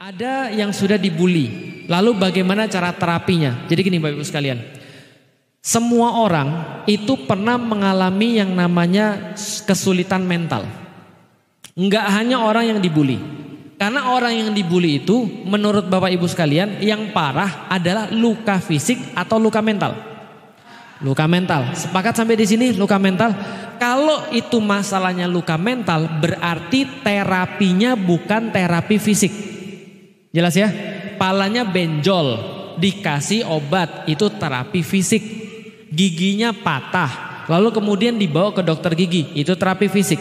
Ada yang sudah dibully, lalu bagaimana cara terapinya? Jadi gini Bapak Ibu sekalian, semua orang itu pernah mengalami yang namanya kesulitan mental. Enggak hanya orang yang dibully. Karena orang yang dibully itu menurut Bapak Ibu sekalian yang parah adalah luka fisik atau luka mental. Luka mental, sepakat sampai di sini luka mental? Kalau itu masalahnya luka mental berarti terapinya bukan terapi fisik. Jelas ya? Palanya benjol, dikasih obat, itu terapi fisik. Giginya patah, lalu kemudian dibawa ke dokter gigi, itu terapi fisik.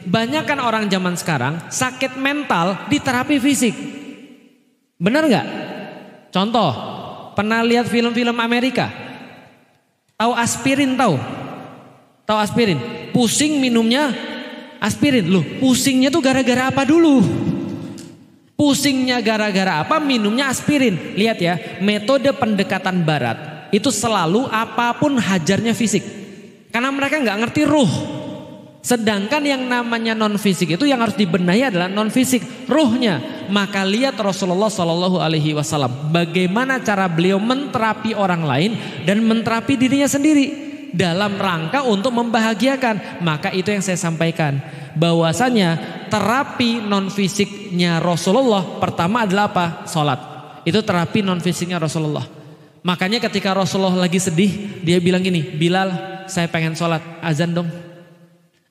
Banyak kan orang zaman sekarang sakit mental di terapi fisik. Benar nggak? Contoh, pernah lihat film-film Amerika? Tahu aspirin tahu? Tahu aspirin? Pusing minumnya aspirin. Loh, pusingnya tuh gara-gara apa dulu? Pusingnya gara-gara apa? Minumnya aspirin. Lihat ya, metode pendekatan barat itu selalu apapun hajarnya fisik. Karena mereka nggak ngerti ruh. Sedangkan yang namanya non fisik itu yang harus dibenahi adalah non fisik, ruhnya. Maka lihat Rasulullah Shallallahu Alaihi Wasallam bagaimana cara beliau menterapi orang lain dan menterapi dirinya sendiri dalam rangka untuk membahagiakan. Maka itu yang saya sampaikan, bahwasanya terapi non fisiknya Rasulullah pertama adalah apa? Salat. Itu terapi non fisiknya Rasulullah. Makanya ketika Rasulullah lagi sedih, dia bilang gini, Bilal, saya pengen salat, azan dong.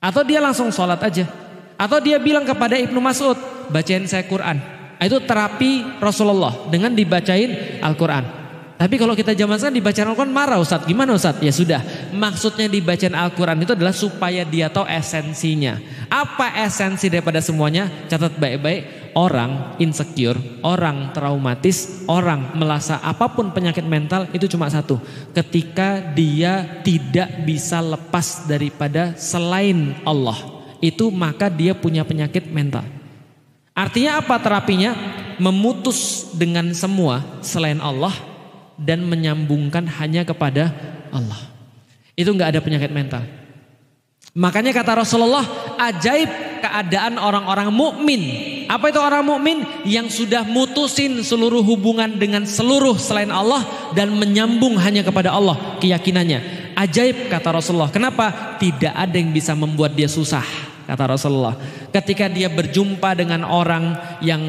Atau dia langsung sholat aja. Atau dia bilang kepada Ibnu Mas'ud, bacain saya Quran. Itu terapi Rasulullah dengan dibacain Al-Quran. Tapi kalau kita zaman sekarang dibacain Al-Quran marah Ustadz. Gimana Ustadz? Ya sudah, maksudnya dibacain Al-Quran itu adalah supaya dia tahu esensinya. Apa esensi daripada semuanya? Catat baik-baik. Orang insecure, orang traumatis, orang merasa apapun penyakit mental itu cuma satu. Ketika dia tidak bisa lepas daripada selain Allah, itu maka dia punya penyakit mental. Artinya apa terapinya? Memutus dengan semua selain Allah dan menyambungkan hanya kepada Allah. Itu enggak ada penyakit mental. Makanya kata Rasulullah, ajaib keadaan orang-orang mukmin. Apa itu orang mukmin? Yang sudah mutusin seluruh hubungan dengan seluruh selain Allah dan menyambung hanya kepada Allah keyakinannya. Ajaib kata Rasulullah. Kenapa? Tidak ada yang bisa membuat dia susah, kata Rasulullah. Ketika dia berjumpa dengan orang yang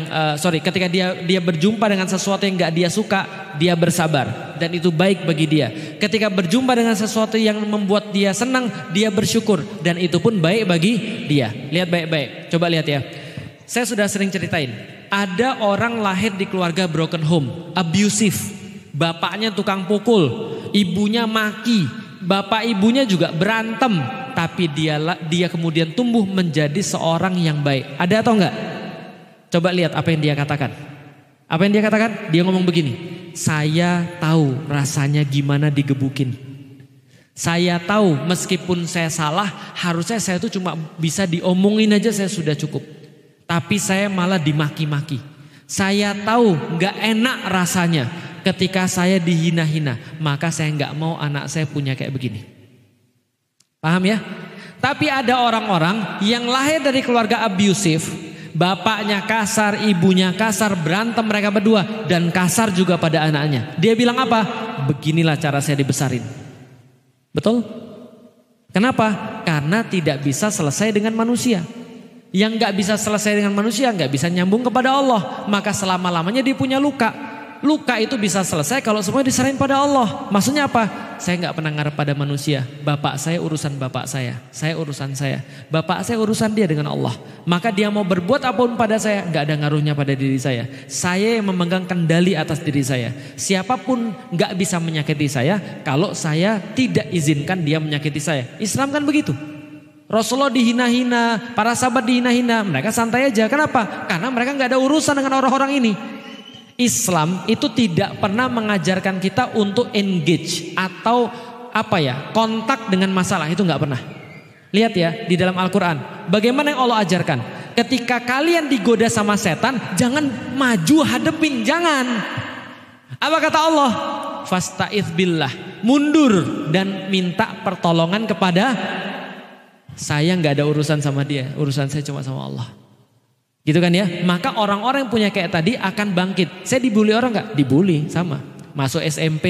ketika dia berjumpa dengan sesuatu yang enggak dia suka, dia bersabar dan itu baik bagi dia. Ketika berjumpa dengan sesuatu yang membuat dia senang, dia bersyukur dan itu pun baik bagi dia. Lihat baik-baik. Coba lihat ya. Saya sudah sering ceritain, ada orang lahir di keluarga broken home, abusive. Bapaknya tukang pukul, ibunya maki, bapak ibunya juga berantem, tapi dia kemudian tumbuh menjadi seorang yang baik. Ada atau enggak? Coba lihat apa yang dia katakan. Apa yang dia katakan? Dia ngomong begini, saya tahu rasanya gimana digebukin. Saya tahu meskipun saya salah, harusnya saya tuh cuma bisa diomongin aja saya sudah cukup. Tapi saya malah dimaki-maki. Saya tahu gak enak rasanya ketika saya dihina-hina. Maka saya gak mau anak saya punya kayak begini. Paham ya? Tapi ada orang-orang yang lahir dari keluarga abusif. Bapaknya kasar, ibunya kasar, berantem mereka berdua. Dan kasar juga pada anaknya. Dia bilang apa? Beginilah cara saya dibesarin. Betul? Kenapa? Karena tidak bisa selesai dengan manusia. Yang gak bisa selesai dengan manusia gak bisa nyambung kepada Allah. Maka selama-lamanya dia punya luka. Luka itu bisa selesai kalau semuanya diserahin pada Allah. Maksudnya apa? Saya gak pernah ngarep pada manusia. Bapak saya urusan bapak saya urusan saya. Bapak saya urusan dia dengan Allah. Maka dia mau berbuat apapun pada saya, gak ada ngaruhnya pada diri saya. Saya yang memegang kendali atas diri saya. Siapapun gak bisa menyakiti saya kalau saya tidak izinkan dia menyakiti saya. Islam kan begitu. Rasulullah dihina-hina, para sahabat dihina-hina, mereka santai aja. Kenapa? Karena mereka gak ada urusan dengan orang-orang ini. Islam itu tidak pernah mengajarkan kita untuk engage atau kontak dengan masalah, itu gak pernah. Lihat ya di dalam Al-Quran, bagaimana yang Allah ajarkan. Ketika kalian digoda sama setan, jangan maju hadepin, jangan. Apa kata Allah? Fasta'idz billah, mundur dan minta pertolongan kepada saya. Nggak ada urusan sama dia, urusan saya cuma sama Allah. Gitu kan ya. Maka orang-orang yang punya kayak tadi akan bangkit. Saya dibully orang nggak? Dibully, sama. Masuk SMP,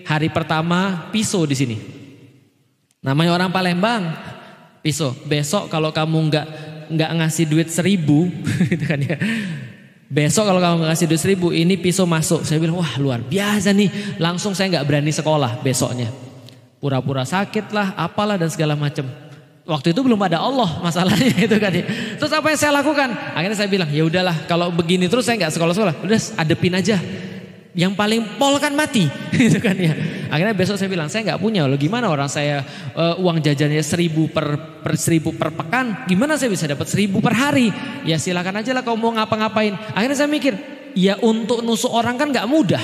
hari pertama pisau di sini. Namanya orang Palembang, pisau. Besok kalau kamu nggak ngasih duit 1.000, gitu kan ya. Besok kalau kamu nggak ngasih duit 1.000, ini pisau masuk. Saya bilang, wah luar biasa nih. Langsung saya nggak berani sekolah besoknya. Pura-pura sakit lah, apalah dan segala macam. Waktu itu belum ada Allah masalahnya itu kan ya. Terus apa yang saya lakukan? Akhirnya saya bilang, ya udahlah kalau begini terus saya nggak sekolah-sekolah. Udah adepin aja. Yang paling pol kan mati, gitu kan ya. Akhirnya besok saya bilang, saya nggak punya loh. Gimana orang saya uang jajannya 1.000 per 1.000 per pekan, gimana saya bisa dapat 1.000 per hari? Ya silakan aja lah kalau mau ngapa-ngapain. Akhirnya saya mikir, ya untuk nusuk orang kan nggak mudah,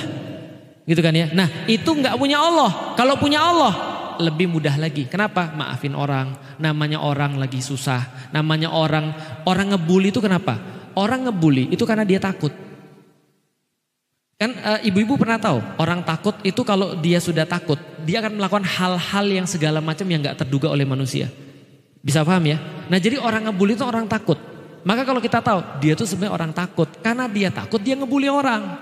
gitu kan ya. Nah itu nggak punya Allah. Kalau punya Allah lebih mudah lagi. Kenapa? Maafin orang. Namanya orang lagi susah. Namanya orang ngebully itu kenapa? Orang ngebully itu karena dia takut. Kan ibu-ibu pernah tahu orang takut itu kalau dia sudah takut dia akan melakukan hal-hal yang segala macam yang gak terduga oleh manusia. Bisa paham ya? Nah jadi orang ngebully itu orang takut. Maka kalau kita tahu dia tuh sebenarnya orang takut. Karena dia takut dia ngebully orang.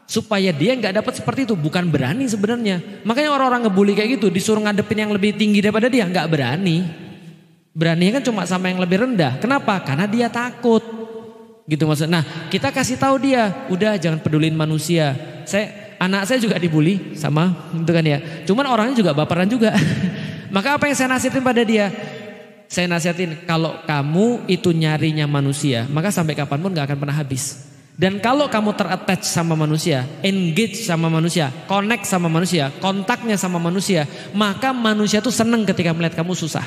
Supaya dia nggak dapat seperti itu, bukan berani sebenarnya. Makanya orang-orang ngebully kayak gitu disuruh ngadepin yang lebih tinggi daripada dia, nggak berani. Berani kan cuma sama yang lebih rendah. Kenapa? Karena dia takut. Gitu maksudnya. Nah, kita kasih tahu dia, udah jangan pedulin manusia. Anak saya juga dibully sama, gitu kan ya. Cuman orangnya juga baperan juga. Maka apa yang saya nasihatin pada dia? Saya nasihatin kalau kamu itu nyarinya manusia, maka sampai kapanpun nggak akan pernah habis. Dan kalau kamu ter-attach sama manusia, engage sama manusia, connect sama manusia, kontaknya sama manusia, maka manusia tuh seneng ketika melihat kamu susah.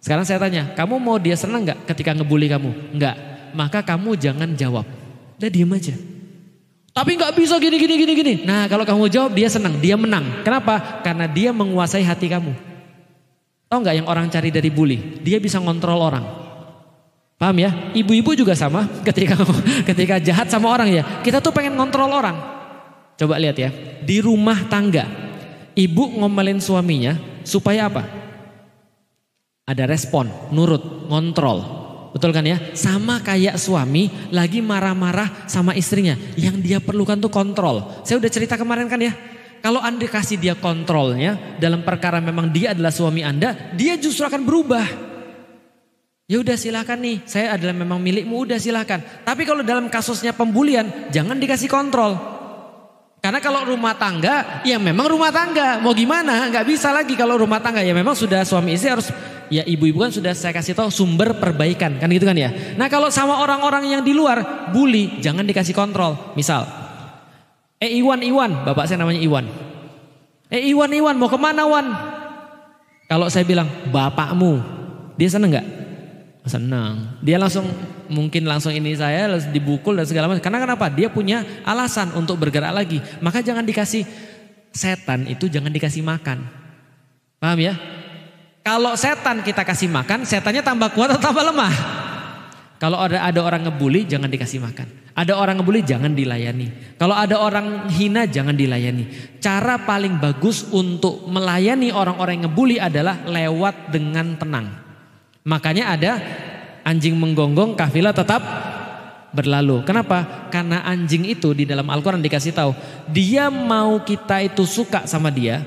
Sekarang saya tanya, kamu mau dia seneng gak ketika ngebully kamu? Enggak. Maka kamu jangan jawab. Udah diem aja. Tapi gak bisa gini. Nah kalau kamu jawab dia seneng, dia menang. Kenapa? Karena dia menguasai hati kamu. Tahu gak yang orang cari dari bully? Dia bisa ngontrol orang. Paham ya? Ibu-ibu juga sama ketika jahat sama orang ya. Kita tuh pengen ngontrol orang. Coba lihat ya. Di rumah tangga. Ibu ngomelin suaminya supaya apa? Ada respon, nurut, ngontrol. Betul kan ya? Sama kayak suami lagi marah-marah sama istrinya. Yang dia perlukan tuh kontrol. Saya udah cerita kemarin kan ya. Kalau Anda kasih dia kontrolnya dalam perkara memang dia adalah suami Anda, dia justru akan berubah. Ya udah silakan nih, saya adalah memang milikmu, udah silakan. Tapi kalau dalam kasusnya pembulian, jangan dikasih kontrol. Karena kalau rumah tangga, ya memang rumah tangga. Mau gimana? Gak bisa lagi kalau rumah tangga. Ya memang sudah suami istri harus, ya ibu-ibu kan sudah saya kasih tahu sumber perbaikan. Kan gitu kan ya. Nah kalau sama orang-orang yang di luar, bully, jangan dikasih kontrol. Misal, Iwan, bapak saya namanya Iwan. Iwan, mau kemana Wan? Kalau saya bilang, bapakmu, dia seneng gak? Senang. Dia mungkin langsung ini saya langsung dibukul dan segala macam. Karena kenapa? Dia punya alasan untuk bergerak lagi. Maka jangan dikasih setan itu jangan dikasih makan. Paham ya? Kalau setan kita kasih makan, setannya tambah kuat atau tambah lemah? Kalau ada orang ngebully jangan dikasih makan. Ada orang ngebully jangan dilayani. Kalau ada orang hina jangan dilayani. Cara paling bagus untuk melayani orang-orang yang ngebully adalah lewat dengan tenang. Makanya ada anjing menggonggong kafilah tetap berlalu. Kenapa? Karena anjing itu di dalam Al-Quran dikasih tahu. Dia mau kita itu suka sama dia.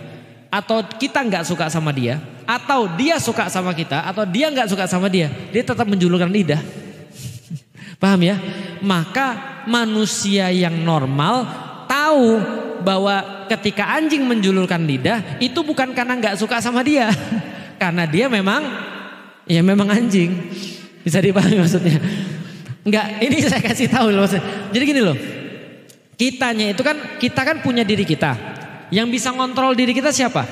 Atau kita gak suka sama dia. Atau dia suka sama kita. Atau dia gak suka sama dia. Dia tetap menjulurkan lidah. Paham ya? Maka manusia yang normal tahu bahwa ketika anjing menjulurkan lidah. Itu bukan karena gak suka sama dia. Karena dia ya memang anjing. Bisa dipahami maksudnya? Enggak, ini saya kasih tahu loh maksudnya. Jadi gini loh. Kita kan punya diri kita. Yang bisa ngontrol diri kita siapa?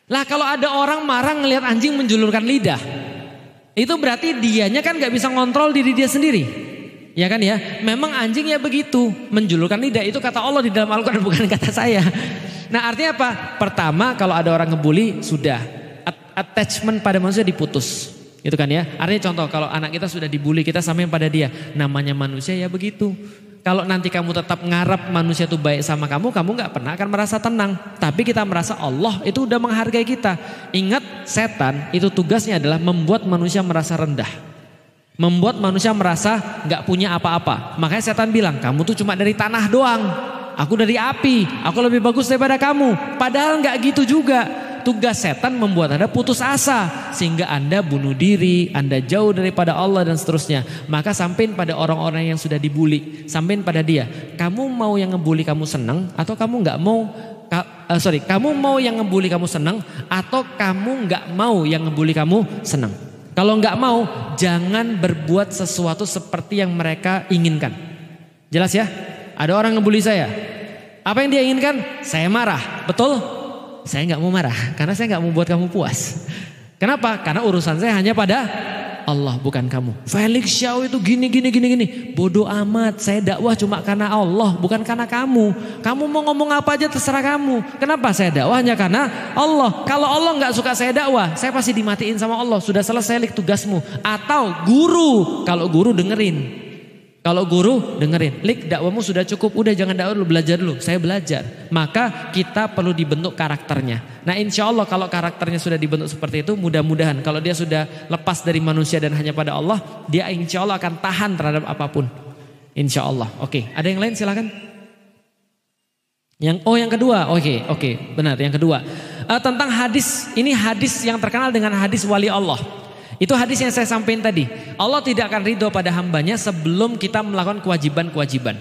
Lah kalau ada orang marah ngelihat anjing menjulurkan lidah. Itu berarti dianya kan gak bisa ngontrol diri dia sendiri. Ya kan ya? Memang anjing ya begitu. Menjulurkan lidah itu kata Allah di dalam Al-Quran bukan kata saya. Nah artinya apa? Pertama kalau ada orang ngebully sudah. Attachment pada manusia diputus. Gitu kan ya. Artinya contoh kalau anak kita sudah dibully kita samain pada dia. Namanya manusia ya begitu. Kalau nanti kamu tetap ngarap manusia itu baik sama kamu gak pernah akan merasa tenang. Tapi kita merasa Allah itu udah menghargai kita. Ingat setan itu tugasnya adalah membuat manusia merasa rendah. Membuat manusia merasa gak punya apa-apa. Makanya setan bilang, kamu tuh cuma dari tanah doang. Aku dari api, aku lebih bagus daripada kamu. Padahal gak gitu juga. Tugas setan membuat Anda putus asa. Sehingga Anda bunuh diri, Anda jauh daripada Allah dan seterusnya. Maka sampein pada orang-orang yang sudah dibully. Sampein pada dia, kamu mau yang ngebully kamu senang atau kamu gak mau? Kamu mau yang ngebully kamu senang atau kamu gak mau yang ngebully kamu senang? Kalau nggak mau, jangan berbuat sesuatu seperti yang mereka inginkan. Jelas ya? Ada orang ngebully saya. Apa yang dia inginkan? Saya marah. Betul? Saya nggak mau marah karena saya nggak mau buat kamu puas. Kenapa? Karena urusan saya hanya pada Allah, bukan kamu. Felix Xiao itu gini. Bodoh amat, saya dakwah cuma karena Allah, bukan karena kamu. Kamu mau ngomong apa aja terserah kamu. Kenapa saya dakwahnya? Karena Allah. Kalau Allah nggak suka saya dakwah, saya pasti dimatiin sama Allah. Sudah selesai Lik tugasmu. Atau guru, kalau guru dengerin. Lik dakwahmu sudah cukup, udah jangan dakwah dulu, belajar dulu. Saya belajar. Maka kita perlu dibentuk karakternya. Nah insya Allah kalau karakternya sudah dibentuk seperti itu, mudah-mudahan kalau dia sudah lepas dari manusia dan hanya pada Allah, dia insya Allah akan tahan terhadap apapun. Insya Allah. Oke, ada yang lain silakan. Yang kedua. Oke, benar yang kedua. Tentang hadis, ini hadis yang terkenal dengan hadis wali Allah. Itu hadis yang saya sampaikan tadi. Allah tidak akan ridho pada hambanya sebelum kita melakukan kewajiban-kewajiban.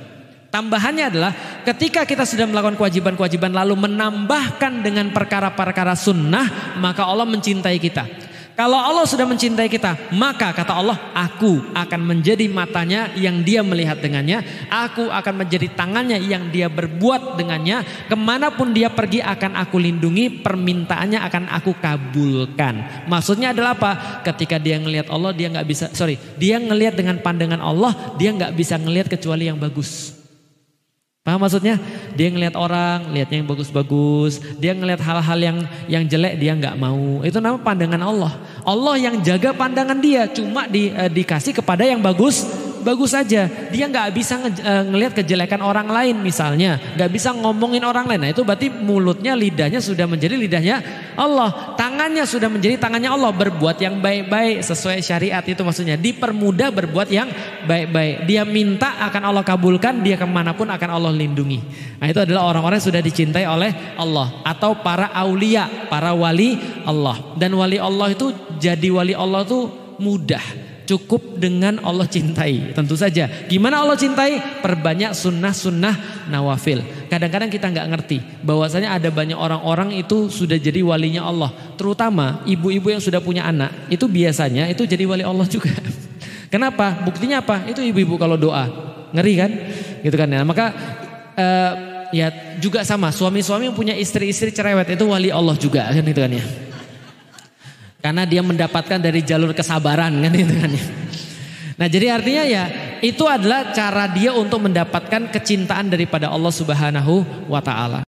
Tambahannya adalah ketika kita sudah melakukan kewajiban-kewajiban lalu menambahkan dengan perkara-perkara sunnah, maka Allah mencintai kita. Kalau Allah sudah mencintai kita, maka kata Allah, aku akan menjadi matanya yang dia melihat dengannya. Aku akan menjadi tangannya yang dia berbuat dengannya. Kemanapun dia pergi akan aku lindungi, permintaannya akan aku kabulkan. Maksudnya adalah apa? Ketika dia ngelihat Allah, dia ngelihat dengan pandangan Allah, dia nggak bisa ngelihat kecuali yang bagus. Paham maksudnya? Dia ngelihat orang, lihatnya yang bagus-bagus. Dia ngelihat hal-hal yang jelek, dia nggak mau. Itu nama pandangan Allah. Allah yang jaga pandangan dia, cuma dikasih kepada yang bagus saja. Dia nggak bisa ngelihat kejelekan orang lain misalnya, nggak bisa ngomongin orang lain. Nah itu berarti mulutnya, lidahnya sudah menjadi lidahnya Allah. Tangannya sudah menjadi tangannya Allah, berbuat yang baik-baik sesuai syariat, itu maksudnya. Dipermudah berbuat yang baik-baik. Dia minta akan Allah kabulkan, dia kemanapun akan Allah lindungi. Nah itu adalah orang-orang yang sudah dicintai oleh Allah. Atau para aulia, para wali Allah. Dan wali Allah itu, jadi wali Allah itu mudah. Cukup dengan Allah cintai. Tentu saja. Gimana Allah cintai? Perbanyak sunnah-sunnah nawafil. Kadang-kadang kita nggak ngerti bahwasanya ada banyak orang-orang itu sudah jadi walinya Allah. Terutama ibu-ibu yang sudah punya anak, itu biasanya itu jadi wali Allah juga. Kenapa? Buktinya apa? Itu ibu-ibu kalau doa, ngeri kan? Gitu kan ya. Maka ya juga sama, suami-suami yang punya istri-istri cerewet itu wali Allah juga kan, gitu kan ya. Karena dia mendapatkan dari jalur kesabaran kan, itu kan ya. Nah jadi artinya ya itu adalah cara dia untuk mendapatkan kecintaan daripada Allah Subhanahu wa ta'ala.